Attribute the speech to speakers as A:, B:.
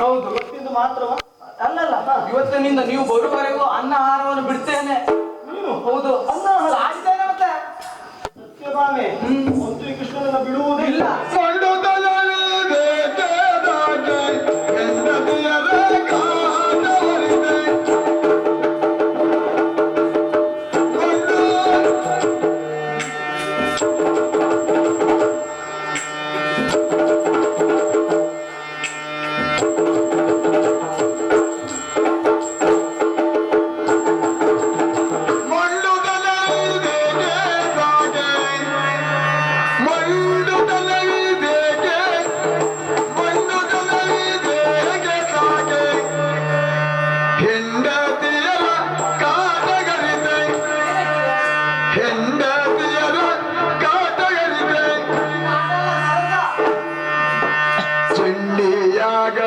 A: ಹೌದು.
B: ಇವತ್ತಿಂದು ಮಾತ್ರವ? ಅಲ್ಲಲ್ಲ,
A: ಇವತ್ತಿನಿಂದ ನೀವು ಬರುವವರೆಗೂ ಅನ್ನ ಆಹಾರವನ್ನು ಬಿಡ್ತೇನೆ.
B: ನೀನು?
A: ಹೌದು.
B: ಅನ್ನ ಆಹಾರ?
A: ಆಡ್ತೇನೆ ಮತ್ತೆ.
B: ಸತ್ಯಭಾಮೆ, ಒಂದು ಕೃಷ್ಣನನ್ನ ಬಿಡುವುದಿಲ್ಲ.
C: ಚಂಡಿಯಾಗ